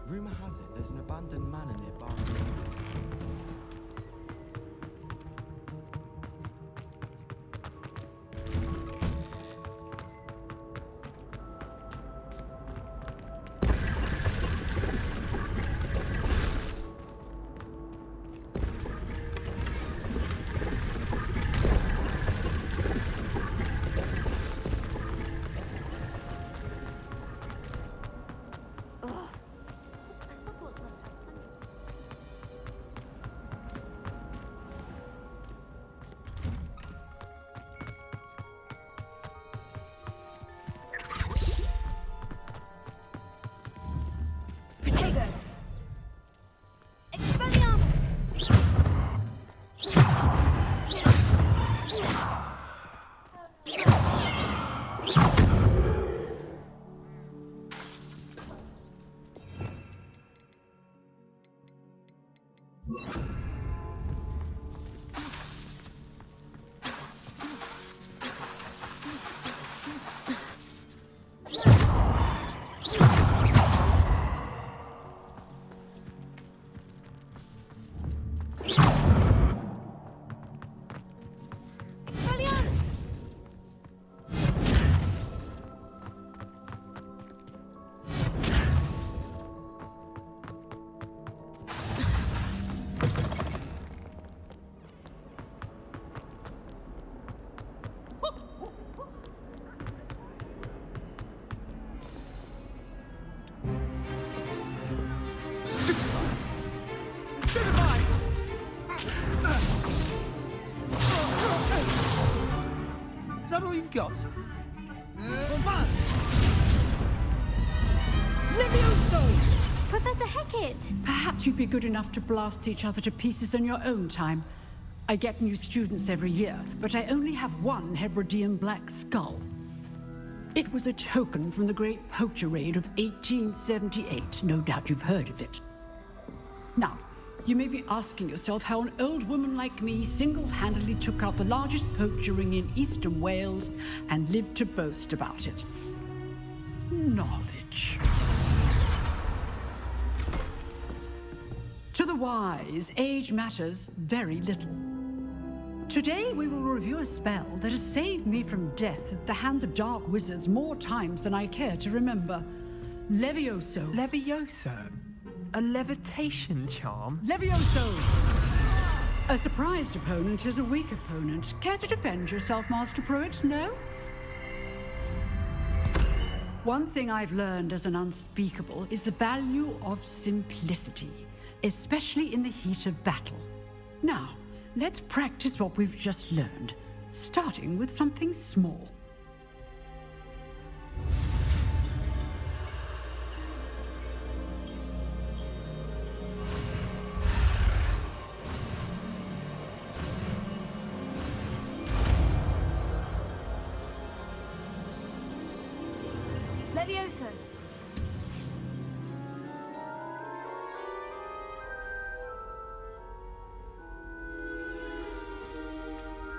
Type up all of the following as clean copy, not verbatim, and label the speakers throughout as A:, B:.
A: Rumor has it there's an abandoned manor nearby.
B: Is that all you've got?
C: Levioso!
D: Professor Hecat!
C: Perhaps you'd be good enough to blast each other to pieces on your own time. I get new students every year, but I only have one Hebridean black skull. It was a token from the Great Poacher Raid of 1878. No doubt you've heard of it. Now, you may be asking yourself how an old woman like me single-handedly took out the largest poacher ring in eastern Wales and lived to boast about it. Knowledge. To the wise, age matters very little. Today we will review a spell that has saved me from death at the hands of dark wizards more times than I care to remember. Levioso.
B: Levioso? A levitation charm?
C: Levioso! A surprised opponent is a weak opponent. Care to defend yourself, Master Pruitt? No? One thing I've learned as an unspeakable is the value of simplicity, especially in the heat of battle. Now, let's practice what we've just learned, starting with something small.
D: Levioso!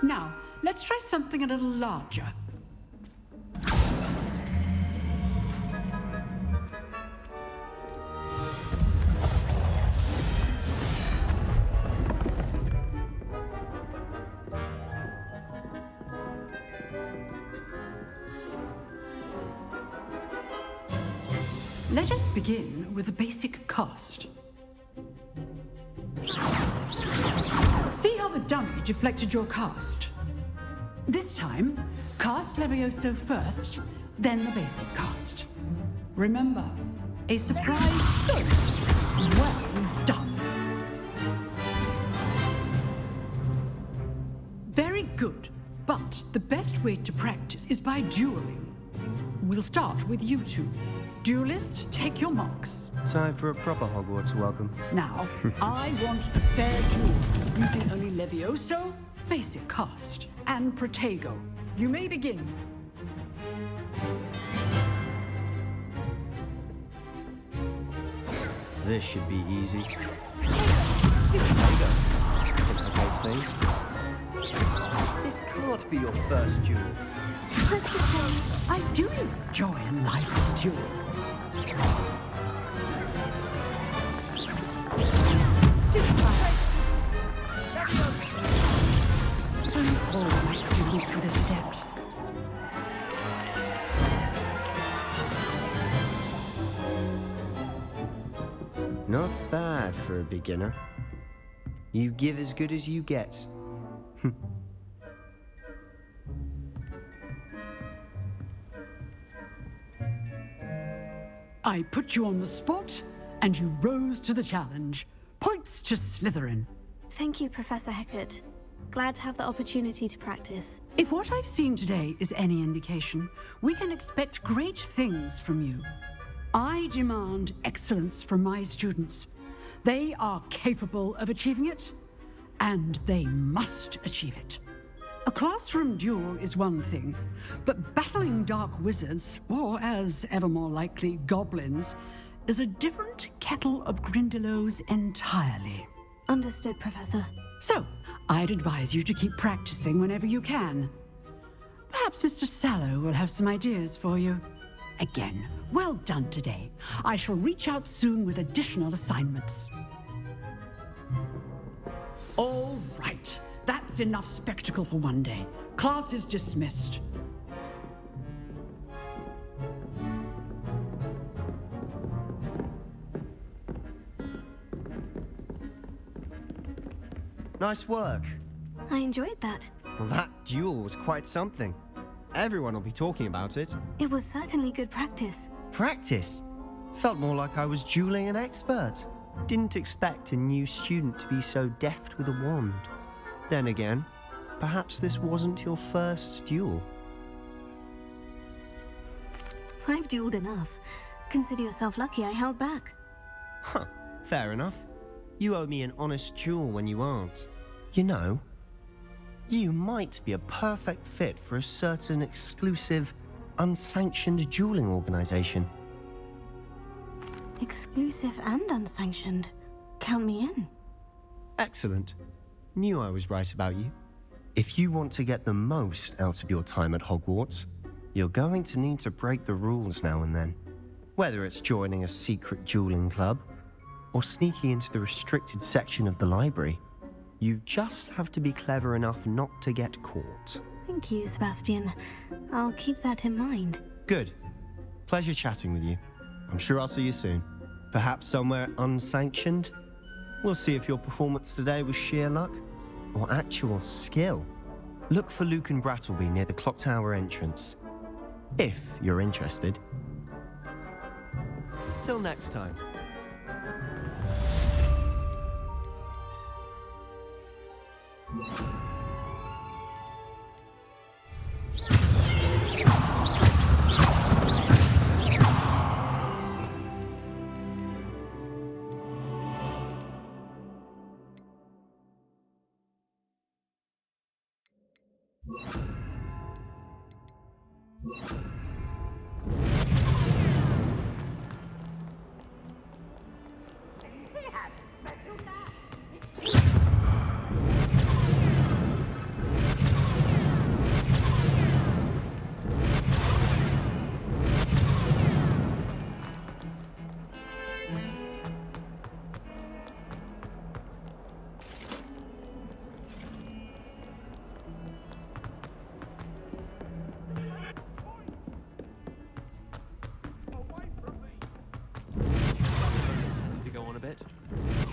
C: Now, let's try something a little larger. Let us begin with the basic cast. See how the dummy deflected your cast? This time, cast Levioso first, then the basic cast. Remember, a surprise good. Well done. Very good, but the best way to practice is by dueling. We'll start with you two. Duelists, take your marks.
E: Time for a proper Hogwarts welcome.
C: Now, I want a fair duel, using only Levioso, basic cast, and Protego. You may begin.
E: This should be easy.
D: Protego!
E: Okay, Steve. This can't be your first duel.
C: I do enjoy a lively duel.
E: Not bad for a beginner. You give as good as you get.
C: I put you on the spot, and you rose to the challenge. Points to Slytherin.
D: Thank you, Professor Hecat. Glad to have the opportunity to practice.
C: If what I've seen today is any indication, we can expect great things from you. I demand excellence from my students. They are capable of achieving it, and they must achieve it. A classroom duel is one thing, but battling dark wizards, or as ever more likely, goblins, is a different kettle of Grindylows entirely.
D: Understood, Professor.
C: So, I'd advise you to keep practicing whenever you can. Perhaps Mr. Sallow will have some ideas for you. Again, well done today. I shall reach out soon with additional assignments. All right. That's enough spectacle for one day. Class is dismissed.
E: Nice work.
D: I enjoyed that.
E: Well, that duel was quite something. Everyone will be talking about it.
D: It was certainly good practice.
E: Practice? Felt more like I was dueling an expert. Didn't expect a new student to be so deft with a wand. Then again, perhaps this wasn't your first duel.
D: I've dueled enough. Consider yourself lucky I held back.
E: Huh, fair enough. You owe me an honest duel when you aren't. You know, you might be a perfect fit for a certain exclusive, unsanctioned dueling organization.
D: Exclusive and unsanctioned. Count me in.
E: Excellent. Knew I was right about you. If you want to get the most out of your time at Hogwarts, you're going to need to break the rules now and then. Whether it's joining a secret dueling club, or sneaking into the restricted section of the library, you just have to be clever enough not to get caught.
D: Thank you, Sebastian. I'll keep that in mind.
E: Good. Pleasure chatting with you. I'm sure I'll see you soon. Perhaps somewhere unsanctioned? We'll see if your performance today was sheer luck or actual skill. Look for Luke and Brattleby near the clock tower entrance, if you're interested. Till next time.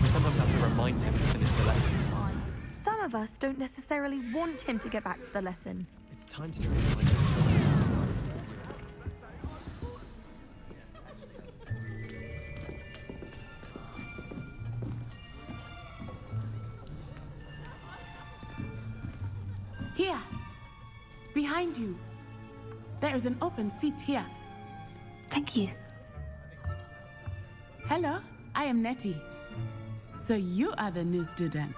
A: We sometimes have to remind him to finish the lesson.
F: Some of us don't necessarily want him to get back to the lesson.
A: It's time to train my
G: Here, behind you. There is an open seat here.
D: Thank you.
G: Hello, I am Nettie. So you are the new student.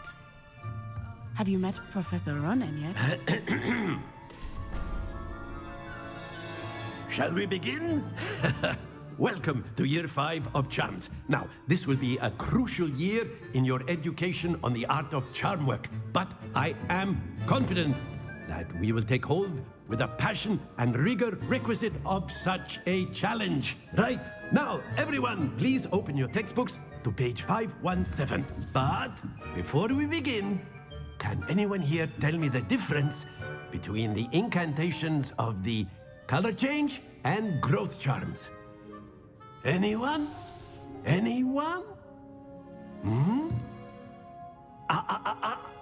G: Have you met Professor Ronan yet?
H: Shall we begin? Welcome to Year 5 of Charms. Now, this will be a crucial year in your education on the art of charm work, but I am confident that we will take hold with the passion and rigor requisite of such a challenge. Right, now, everyone, please open your textbooks to page 517. But before we begin, can anyone here tell me the difference between the incantations of the color change and growth charms? Anyone? Anyone?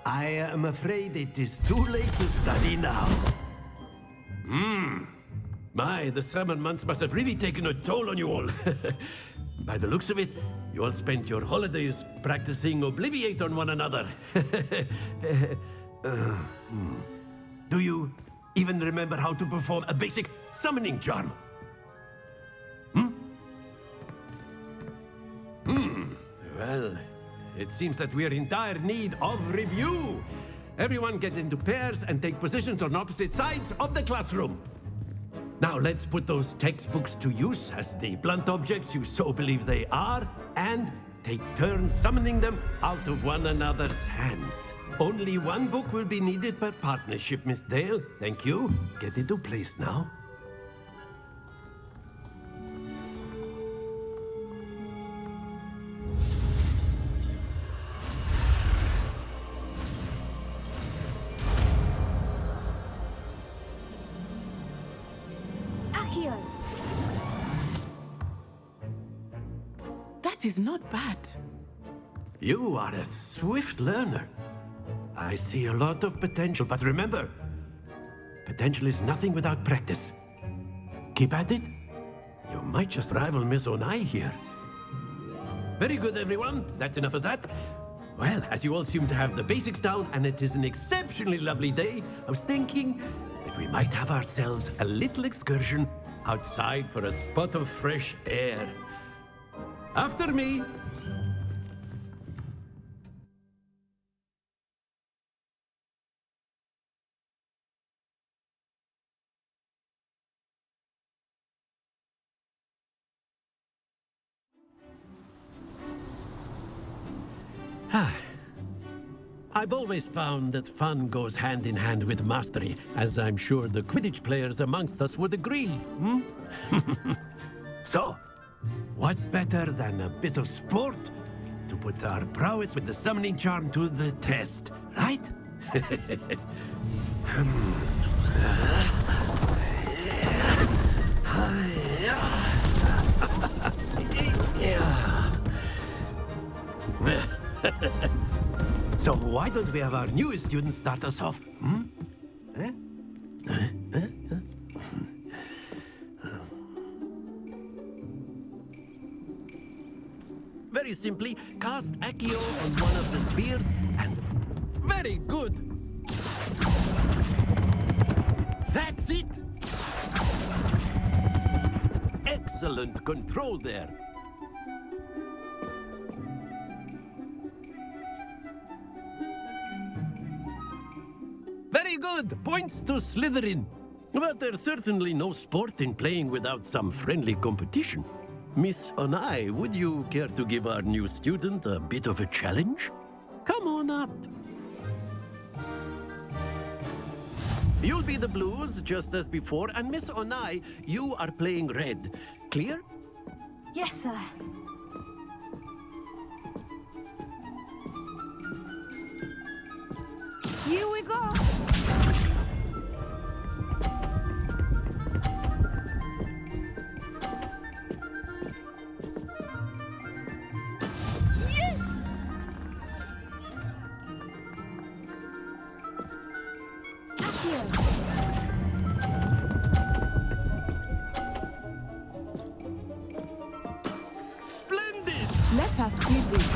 H: I am afraid it is too late to study now. My, the summer months must have really taken a toll on you all. By the looks of it, you all spent your holidays practicing Obliviate on one another. Do you even remember how to perform a basic summoning charm? Well, it seems that we are in dire need of review. Everyone get into pairs and take positions on opposite sides of the classroom. Now let's put those textbooks to use as the blunt objects you so believe they are, and take turns summoning them out of one another's hands. Only one book will be needed per partnership, Miss Dale. Thank you. Get into place now.
D: Accio!
G: That is not bad.
H: You are a swift learner. I see a lot of potential, but remember, potential is nothing without practice. Keep at it. You might just rival Miss Onai here. Very good, everyone. That's enough of that. Well, as you all seem to have the basics down, and it is an exceptionally lovely day, I was thinking that we might have ourselves a little excursion outside for a spot of fresh air. After me. I've always found that fun goes hand in hand with mastery, as I'm sure the Quidditch players amongst us would agree. So, what better than a bit of sport to put our prowess with the summoning charm to the test, right? So why don't we have our newest student start us off? Very simply, cast Accio on one of the spheres and... Very good! That's it! Excellent control there. Very good! Points to Slytherin. But there's certainly no sport in playing without some friendly competition. Miss Onai, would you care to give our new student a bit of a challenge? Come on up. You'll be the blues, just as before, and Miss Onai, you are playing red. Clear?
D: Yes, sir.
F: Here we go.
H: Splendid!
G: Let us see this.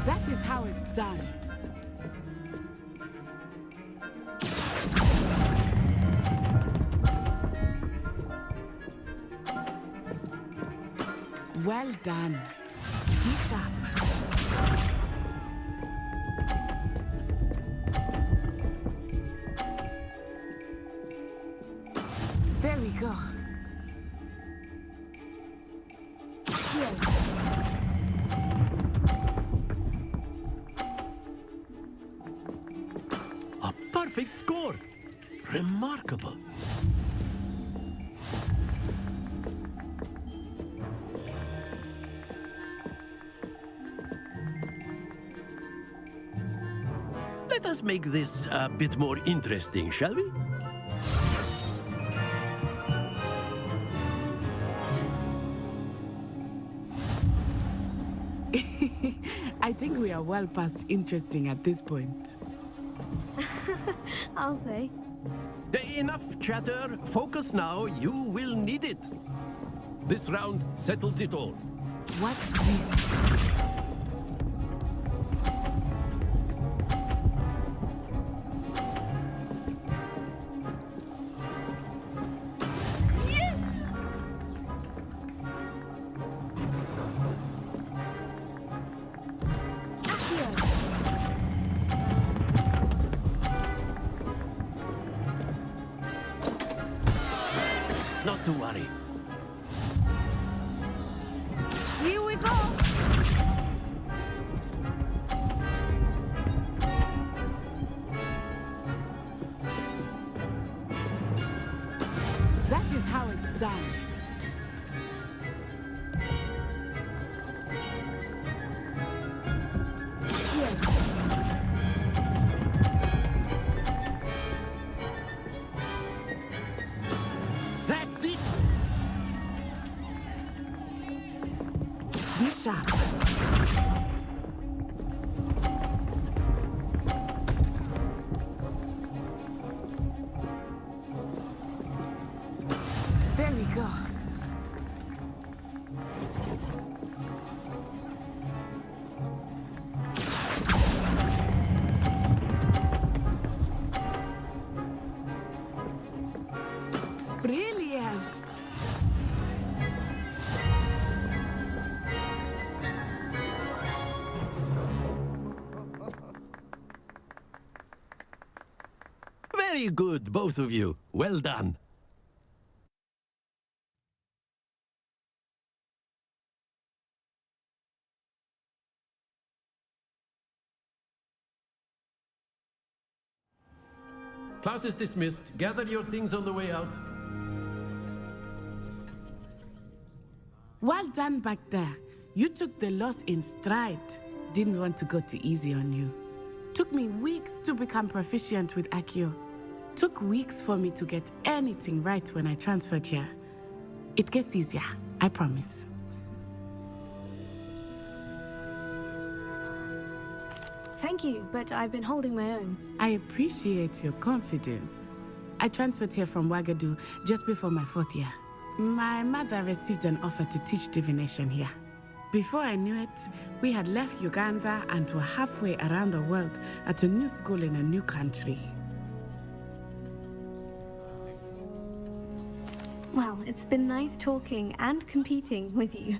G: That is how it's done. Well done. Be sharp. There we go.
H: A perfect score. Remarkable. Let us make this a bit more interesting, shall we?
G: I think we are well past interesting at this point.
D: I'll say.
H: Enough chatter. Focus now. You will need it. This round settles it all.
G: What's this?
H: Not to worry.
G: Here we go! That is how it's done.
H: That's it.
G: Be sharp. There we go. Brilliant.
H: Very good, both of you. Well done. Class is dismissed. Gather your things on the way out.
G: Well done back there. You took the loss in stride. Didn't want to go too easy on you. Took me weeks to become proficient with Accio. Took weeks for me to get anything right when I transferred here. It gets easier, I promise.
D: Thank you, but I've been holding my own.
G: I appreciate your confidence. I transferred here from Wagadu just before my 4th year. My mother received an offer to teach divination here. Before I knew it, we had left Uganda and were halfway around the world at a new school in a new country.
D: Well, it's been nice talking and competing with you.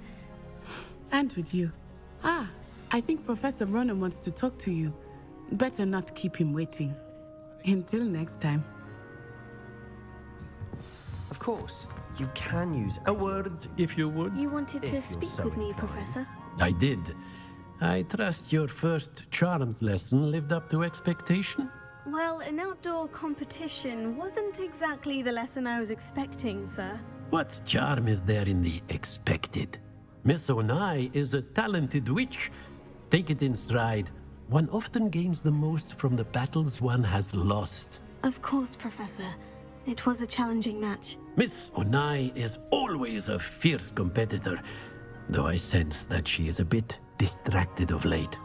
G: And with you. Ah, I think Professor Ronan wants to talk to you. Better not keep him waiting. Until next time.
E: Of course, you can use
H: A word, if you would.
D: You wanted
E: If
D: to
E: you're
D: speak
E: so
D: with me,
E: inclined.
D: Professor?
H: I did. I trust your first charms lesson lived up to expectation?
D: Well, an outdoor competition wasn't exactly the lesson I was expecting, sir.
H: What charm is there in the expected? Miss Onai is a talented witch. Take it in stride. One often gains the most from the battles one has lost.
D: Of course, Professor. It was a challenging match.
H: Miss Onai is always a fierce competitor, though I sense that she is a bit distracted of late.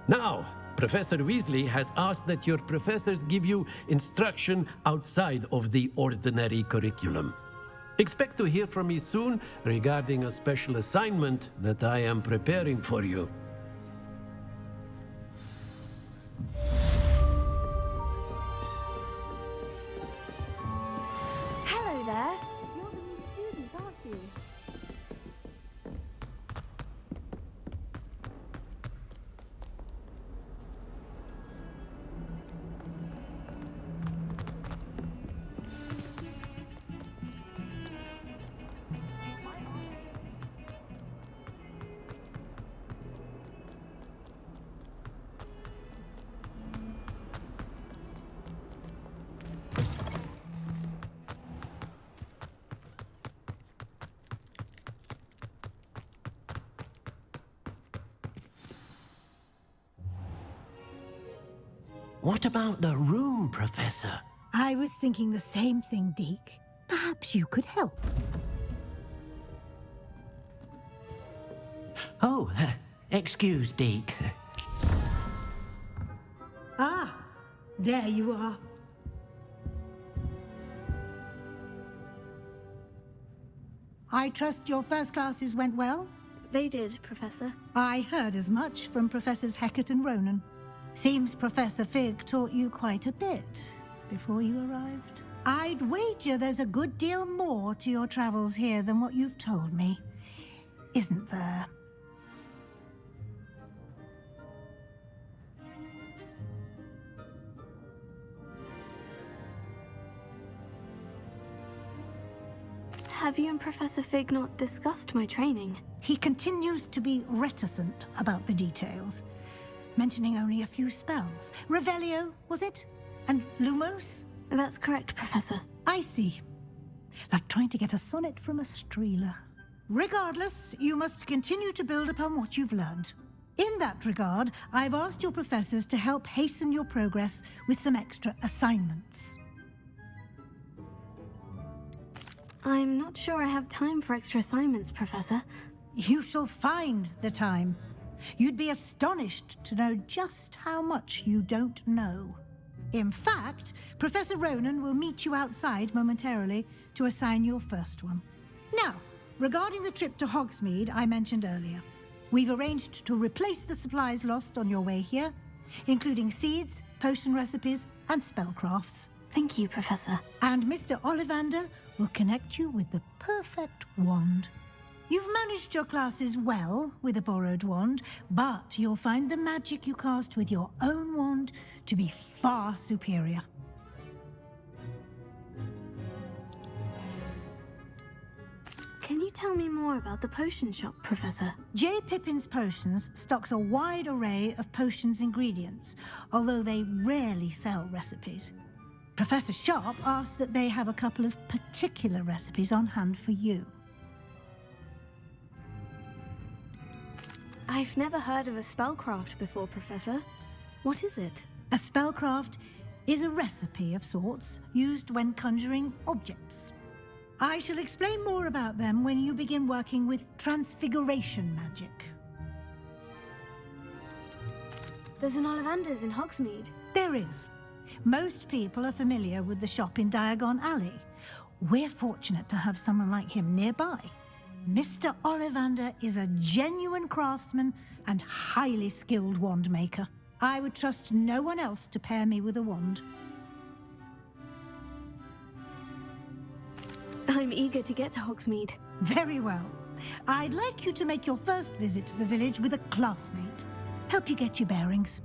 H: Now, Professor Weasley has asked that your professors give you instruction outside of the ordinary curriculum. Expect to hear from me soon regarding a special assignment that I am preparing for you.
F: Hello there.
D: You're the new student, aren't you?
H: What about the room, Professor?
I: I was thinking the same thing, Deke. Perhaps you could help.
H: Oh, excuse, Deke.
I: Ah, there you are. I trust your first classes went well?
D: They did, Professor.
I: I heard as much from Professors Hecat and Ronan. Seems Professor Fig taught you quite a bit before you arrived. I'd wager there's a good deal more to your travels here than what you've told me. Isn't there?
D: Have you and Professor Fig not discussed my training?
I: He continues to be reticent about the details, mentioning only a few spells. Revelio, was it? And Lumos?
D: That's correct, Professor.
I: I see. Like trying to get a sonnet from a streeler. Regardless, you must continue to build upon what you've learned. In that regard, I've asked your professors to help hasten your progress with some extra assignments.
D: I'm not sure I have time for extra assignments, Professor.
I: You shall find the time. You'd be astonished to know just how much you don't know. In fact, Professor Ronan will meet you outside momentarily to assign your first one. Now, regarding the trip to Hogsmeade I mentioned earlier, we've arranged to replace the supplies lost on your way here, including seeds, potion recipes, and spellcrafts.
D: Thank you, Professor.
I: And Mr. Ollivander will connect you with the perfect wand. You've managed your classes well with a borrowed wand, but you'll find the magic you cast with your own wand to be far superior.
D: Can you tell me more about the potion shop, Professor?
I: J. Pippin's Potions stocks a wide array of potions ingredients, although they rarely sell recipes. Professor Sharp asked that they have a couple of particular recipes on hand for you.
D: I've never heard of a spellcraft before, Professor. What is it?
I: A spellcraft is a recipe of sorts used when conjuring objects. I shall explain more about them when you begin working with transfiguration magic.
D: There's an Ollivander's in Hogsmeade.
I: There is. Most people are familiar with the shop in Diagon Alley. We're fortunate to have someone like him nearby. Mr. Ollivander is a genuine craftsman and highly skilled wand maker. I would trust no one else to pair me with a wand.
D: I'm eager to get to Hogsmeade.
I: Very well. I'd like you to make your first visit to the village with a classmate. Help you get your bearings.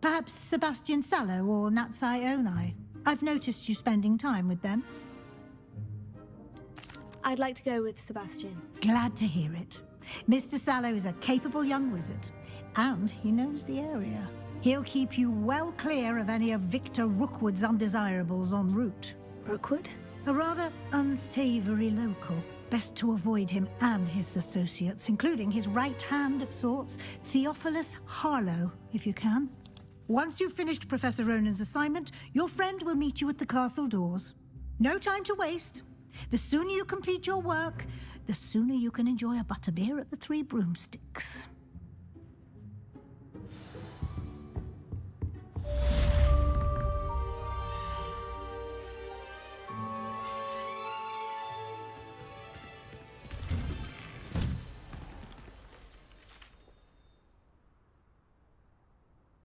I: Perhaps Sebastian Sallow or Natsai Onai. I've noticed you spending time with them.
D: I'd like to go with Sebastian.
I: Glad to hear it. Mr. Sallow is a capable young wizard, and he knows the area. He'll keep you well clear of any of Victor Rookwood's undesirables en route.
D: Rookwood?
I: A rather unsavory local. Best to avoid him and his associates, including his right hand of sorts, Theophilus Harlow, if you can. Once you've finished Professor Ronan's assignment, your friend will meet you at the castle doors. No time to waste. The sooner you complete your work, the sooner you can enjoy a butterbeer at the Three Broomsticks.